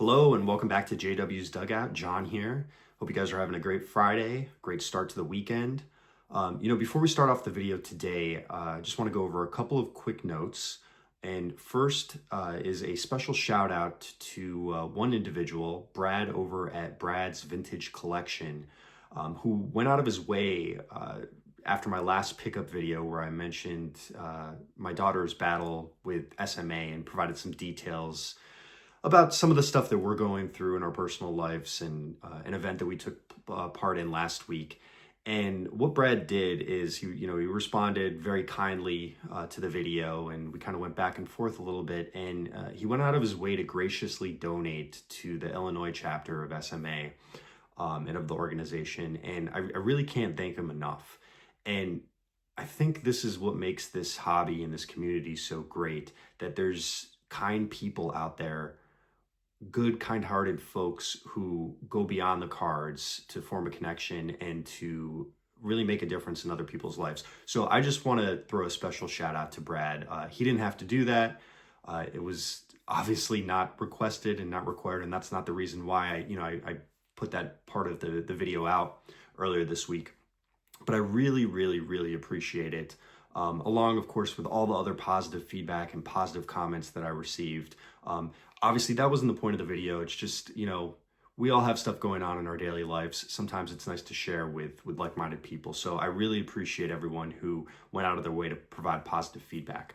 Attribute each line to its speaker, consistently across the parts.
Speaker 1: Hello and welcome back to JW's Dugout. John here. Hope you guys are having a great Friday, great start to the weekend. Before we start off the video today, I just want to go over a couple of quick notes. And first is a special shout out to one individual, Brad over at Brad's Vintage Collection, who went out of his way after my last pickup video where I mentioned my daughter's battle with SMA and provided some details about some of the stuff that we're going through in our personal lives and an event that we took part in last week. And what Brad did is he responded very kindly to the video, and we kind of went back and forth a little bit. And he went out of his way to graciously donate to the Illinois chapter of SMA and of the organization. And I really can't thank him enough. And I think this is what makes this hobby and this community so great, that there's kind people out there, good, kind-hearted folks who go beyond the cards to form a connection and to really make a difference in other people's lives. So I just want to throw a special shout out to Brad. He didn't have to do that. It was obviously not requested and not required, and that's not the reason why I put that part of the video out earlier this week. But I really, really, really appreciate it. Along, of course, with all the other positive feedback and positive comments that I received. Obviously, that wasn't the point of the video. It's just, we all have stuff going on in our daily lives. Sometimes it's nice to share with like-minded people. So I really appreciate everyone who went out of their way to provide positive feedback.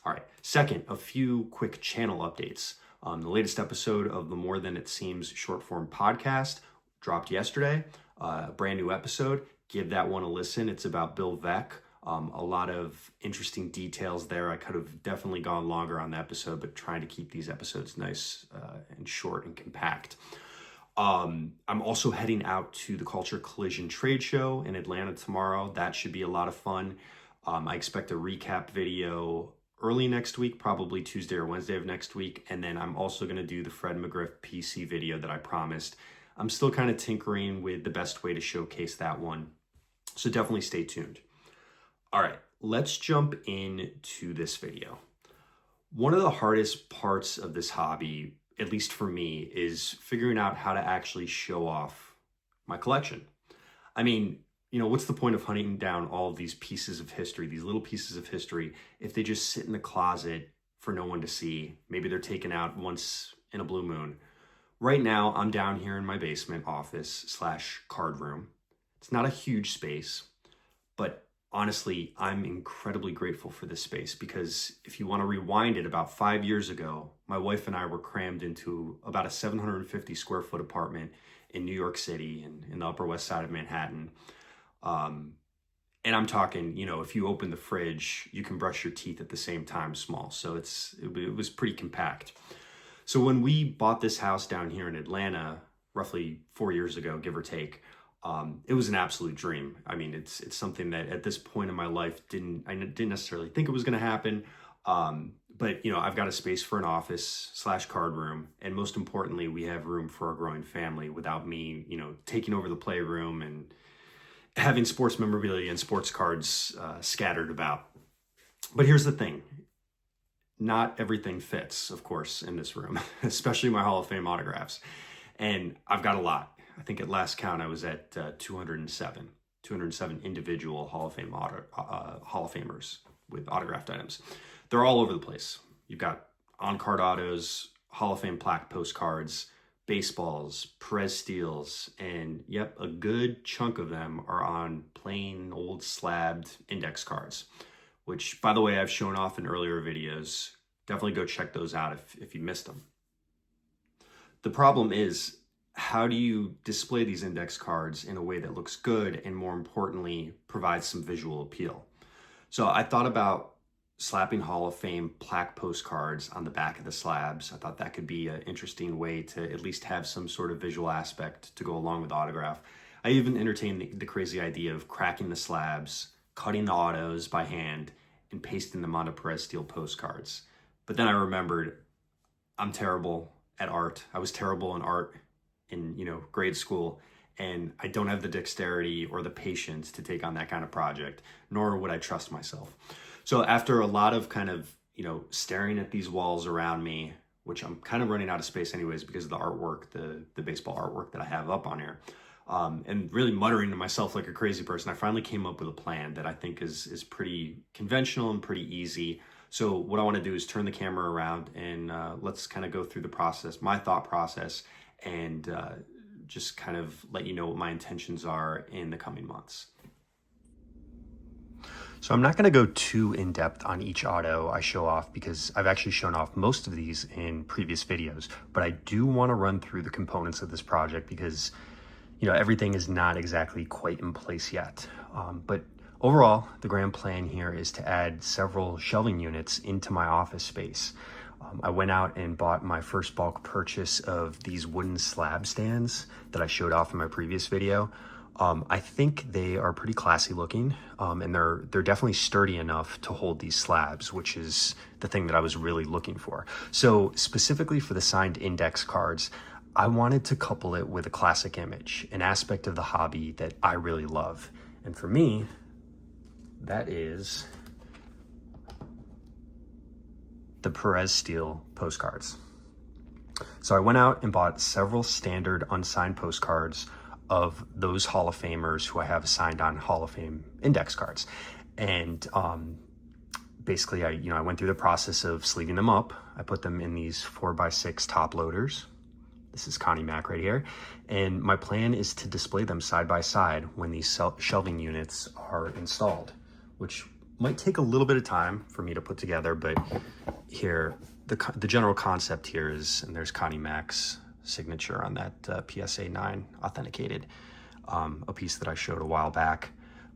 Speaker 1: All right. Second, a few quick channel updates. The latest episode of the More Than It Seems short form podcast dropped yesterday. A brand new episode. Give that one a listen. It's about Bill Veeck. A lot of interesting details there. I could have definitely gone longer on the episode, but trying to keep these episodes nice and short and compact. I'm also heading out to the Culture Collision Trade Show in Atlanta tomorrow. That should be a lot of fun. I expect a recap video early next week, probably Tuesday or Wednesday of next week. And then I'm also going to do the Fred McGriff PC video that I promised. I'm still kind of tinkering with the best way to showcase that one. So definitely stay tuned. All right, let's jump into this video. One of the hardest parts of this hobby, at least for me, is figuring out how to actually show off my collection. I mean, what's the point of hunting down all of these pieces of history, these little pieces of history, if they just sit in the closet for no one to see? Maybe they're taken out once in a blue moon. Right now, I'm down here in my basement office / card room. It's not a huge space, but honestly, I'm incredibly grateful for this space, because if you want to rewind it, about 5 years ago, my wife and I were crammed into about a 750 square foot apartment in New York City and in the Upper West Side of Manhattan. And I'm talking, if you open the fridge, you can brush your teeth at the same time small. So it was pretty compact. So when we bought this house down here in Atlanta, roughly 4 years ago, give or take, it was an absolute dream. I mean, it's something that at this point in my life, I didn't necessarily think it was going to happen. But I've got a space for an office / card room. And most importantly, we have room for our growing family without me, taking over the playroom and having sports memorabilia and sports cards scattered about. But here's the thing. Not everything fits, of course, in this room, especially my Hall of Fame autographs. And I've got a lot. I think at last count, I was at 207 individual Hall of Famers with autographed items. They're all over the place. You've got on-card autos, Hall of Fame plaque postcards, baseballs, Perez Steels, and yep, a good chunk of them are on plain old slabbed index cards, which, by the way, I've shown off in earlier videos. Definitely go check those out if you missed them. The problem is, how do you display these index cards in a way that looks good and, more importantly, provides some visual appeal? So I thought about slapping Hall of Fame plaque postcards on the back of the slabs. I thought that could be an interesting way to at least have some sort of visual aspect to go along with the autograph. I even entertained the crazy idea of cracking the slabs, cutting the autos by hand, and pasting them onto Perez Steel postcards. But then I remembered I'm terrible at art. I was terrible in art in grade school, and I don't have the dexterity or the patience to take on that kind of project, nor would I trust myself. So after a lot of kind of staring at these walls around me which I'm kind of running out of space anyways because of the artwork, the baseball artwork that I have up on here. And really muttering to myself like a crazy person, I finally came up with a plan that I think is pretty conventional and pretty easy. So what I want to do is turn the camera around and let's kind of go through the process, my thought process, and just kind of let you know what my intentions are in the coming months. So I'm not going to go too in depth on each auto I show off because I've actually shown off most of these in previous videos, but I do want to run through the components of this project because, you know, everything is not exactly quite in place yet. But overall, the grand plan here is to add several shelving units into my office space. I went out and bought my first bulk purchase of these wooden slab stands that I showed off in my previous video. I think they are pretty classy looking, and they're definitely sturdy enough to hold these slabs, which is the thing that I was really looking for. So specifically for the signed index cards, I wanted to couple it with a classic image, an aspect of the hobby that I really love. And for me, that is the Perez Steel postcards. So I went out and bought several standard unsigned postcards of those Hall of Famers who I have signed on Hall of Fame index cards. And basically I went through the process of sleeving them up. I put them in these 4x6 top loaders. This is Connie Mack right here. And my plan is to display them side by side when these shelving units are installed, which might take a little bit of time for me to put together, but here, the general concept here is, and there's Connie Mack's signature on that PSA 9 authenticated, a piece that I showed a while back,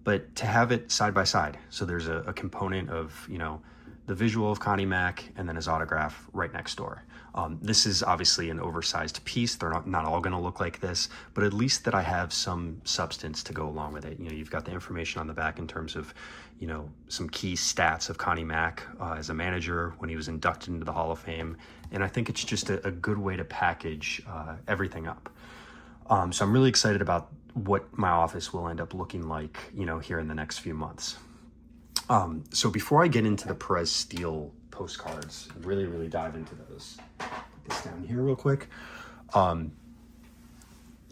Speaker 1: but to have it side by side. So there's a component of, you know, the visual of Connie Mack and then his autograph right next door. This is obviously an oversized piece. They're not all going to look like this, but at least that I have some substance to go along with it. You know, you've got the information on the back in terms of, you know, some key stats of Connie Mack as a manager when he was inducted into the Hall of Fame. And I think it's just a good way to package everything up. So I'm really excited about what my office will end up looking like, you know, here in the next few months. So before I get into the Perez Steel postcards, really dive into those. Put this down here real quick.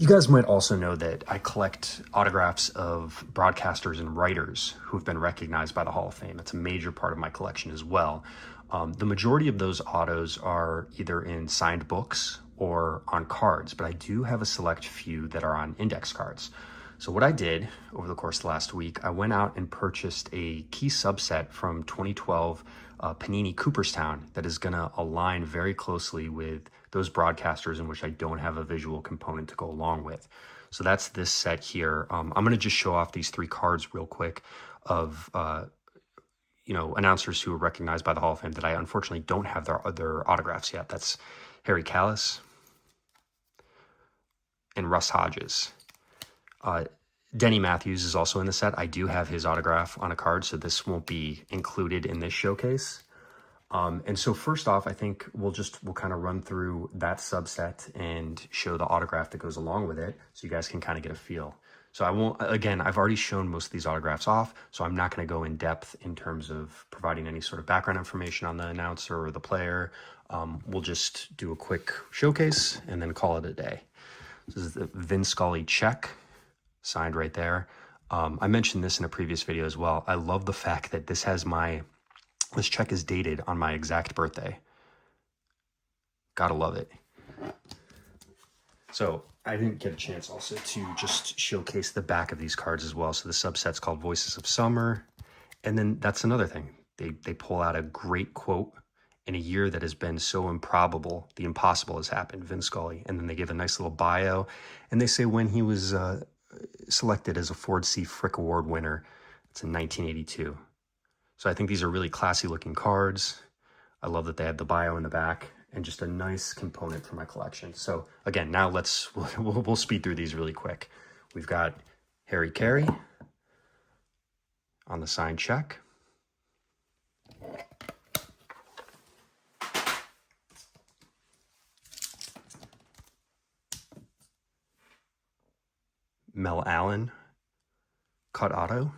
Speaker 1: You guys might also know that I collect autographs of broadcasters and writers who've been recognized by the Hall of Fame. It's a major part of my collection as well. The majority of those autos are either in signed books or on cards, but I do have a select few that are on index cards. So what I did over the course of the last week, I went out and purchased a key subset from 2012 Panini Cooperstown that is going to align very closely with those broadcasters in which I don't have a visual component to go along with. So that's this set here. I'm going to just show off these three cards real quick of you know, announcers who are recognized by the Hall of Fame that I unfortunately don't have their autographs yet. That's Harry Callis and Russ Hodges. Denny Matthews is also in the set. I do have his autograph on a card, so this won't be included in this showcase. And so first off, I think we'll kind of run through that subset and show the autograph that goes along with it so you guys can kind of get a feel. So I won't, again, I've already shown most of these autographs off, so I'm not going to go in depth in terms of providing any sort of background information on the announcer or the player. We'll just do a quick showcase and then call it a day. This is the Vin Scully check, signed right there. I mentioned this in a previous video as well. I love the fact that this check is dated on my exact birthday. Gotta love it. So I didn't get a chance also to just showcase the back of these cards as well. So the subset's called Voices of Summer. And then that's another thing. They pull out a great quote in a year that has been so improbable. The impossible has happened, Vin Scully. And then they give a nice little bio. And they say when he was selected as a Ford C. Frick Award winner, it's in 1982. So I think these are really classy looking cards. I love that they have the bio in the back and just a nice component for my collection. So again, now we'll speed through these really quick. We've got Harry Carey on the signed check. Mel Allen, cut auto.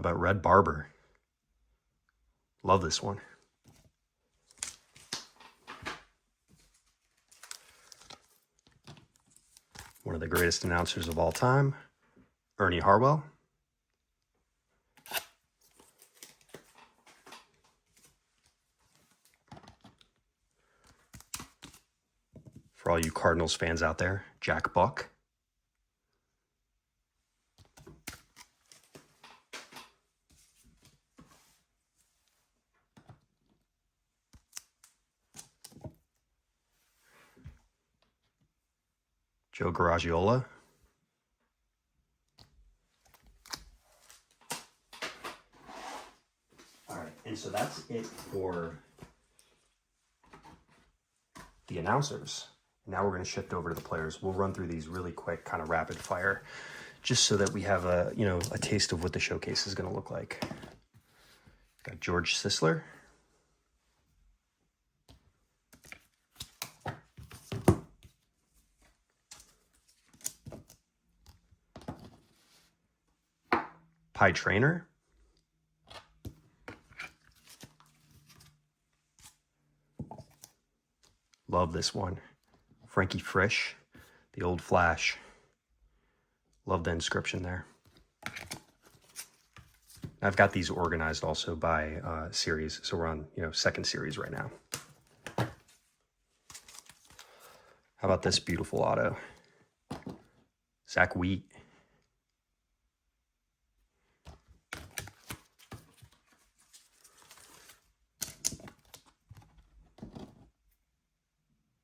Speaker 1: about Red Barber? Love this one. One of the greatest announcers of all time, Ernie Harwell. For all you Cardinals fans out there, Jack Buck. Joe Garagiola. All right, and so that's it for the announcers. Now we're going to shift over to the players. We'll run through these really quick, kind of rapid fire, just so that we have a taste of what the showcase is going to look like. Got George Sisler. Pie Trainer. Love this one. Frankie Frisch, the old Flash. Love the inscription there. I've got these organized also by series, so we're on second series right now. How about this beautiful auto? Zach Wheat.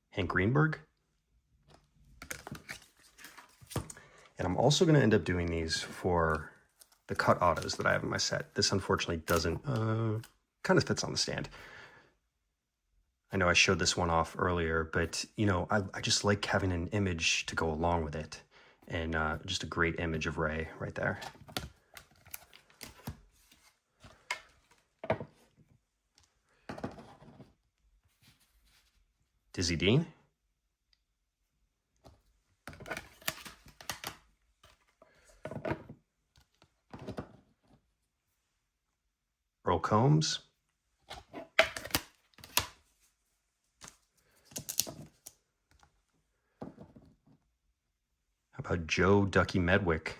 Speaker 1: Hank Greenberg. And I'm also going to end up doing these for the cut autos that I have in my set. This unfortunately doesn't, kind of fits on the stand. I know I showed this one off earlier, but I just like having an image to go along with it. And just a great image of Ray right there. Dizzy Dean. Earl Combs. How about Joe Ducky Medwick?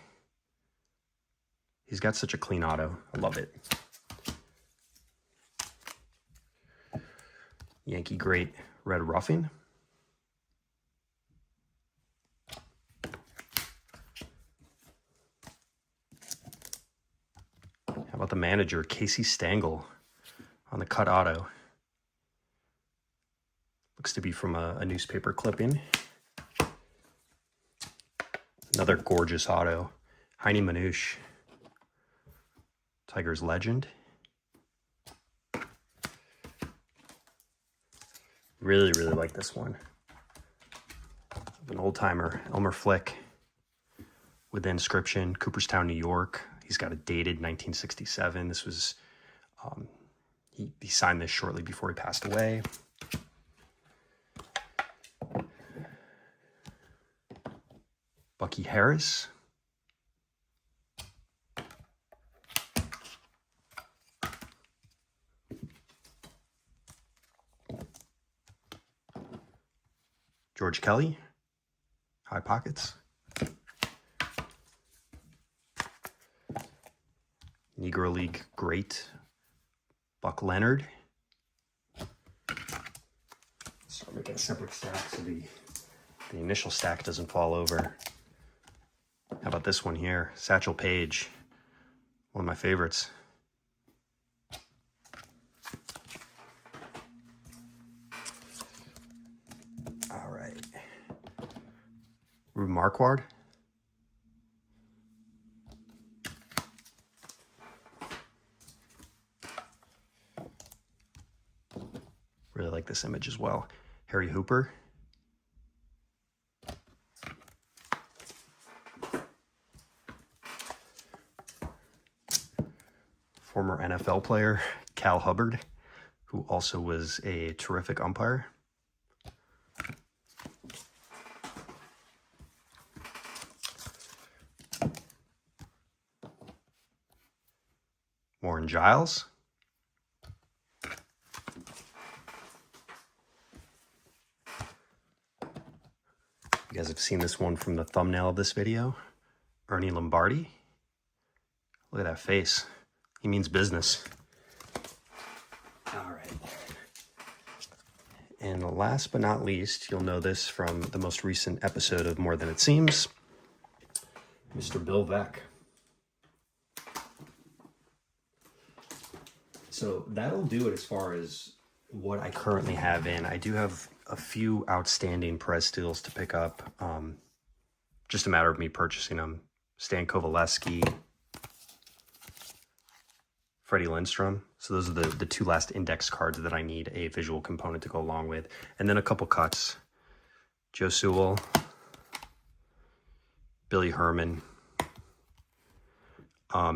Speaker 1: He's got such a clean auto. I love it. Yankee great Red Ruffing. How about the manager, Casey Stengel, on the cut auto? Looks to be from a newspaper clipping. Another gorgeous auto, Heine Manouche, Tigers legend. Really, really like this one. An old-timer, Elmer Flick, with the inscription, Cooperstown, New York. He's got a dated 1967. This was, he signed this shortly before he passed away. Bucky Harris. George Kelly, High Pockets. Negro League great, Buck Leonard. So I'll make a separate stack so the initial stack doesn't fall over. How about this one here? Satchel Paige, one of my favorites. All right. Rube Marquard. Really like this image as well. Harry Hooper. Former NFL player, Cal Hubbard, who also was a terrific umpire. Warren Giles. You guys have seen this one from the thumbnail of this video. Ernie Lombardi. Look at that face. He means business. All right. And last but not least, you'll know this from the most recent episode of More Than It Seems, Mr. Bill Veck. So that'll do it as far as what I currently have in. I do have a few outstanding Perez steels to pick up. Just a matter of me purchasing them. Stan Kovaleski, Freddie Lindstrom. So those are the two last index cards that I need a visual component to go along with. And then a couple cuts. Joe Sewell, Billy Herman,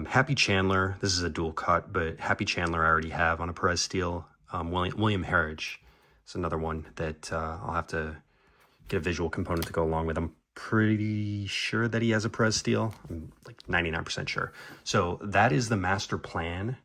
Speaker 1: Happy Chandler. This is a dual cut, but Happy Chandler I already have on a Perez steel. William Harridge is another one that I'll have to get a visual component to go along with. I'm pretty sure that he has a Perez steel. I'm like 99% sure. So that is the master plan.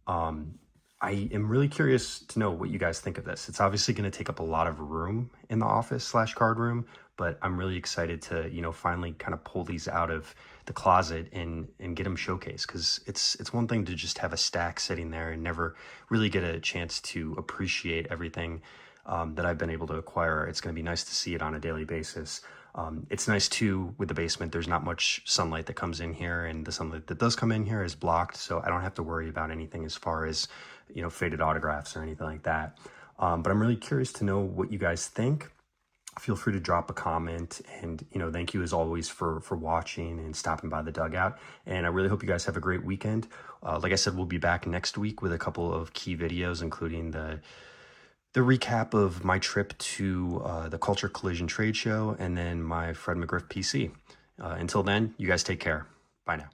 Speaker 1: I am really curious to know what you guys think of this. It's obviously going to take up a lot of room in the office / card room, but I'm really excited to, you know, finally kind of pull these out of the closet and get them showcased, because it's one thing to just have a stack sitting there and never really get a chance to appreciate everything that I've been able to acquire. It's going to be nice to see it on a daily basis. It's nice too with the basement. There's not much sunlight that comes in here, and the sunlight that does come in here is blocked, so I don't have to worry about anything as far as, you know, faded autographs or anything like that. But I'm really curious to know what you guys think. Feel free to drop a comment, and, you know, thank you as always for watching and stopping by the dugout. And I really hope you guys have a great weekend. Like I said, we'll be back next week with a couple of key videos, including the recap of my trip to the Culture Collision trade show, and then my Fred McGriff PC. Until then, you guys take care. Bye now.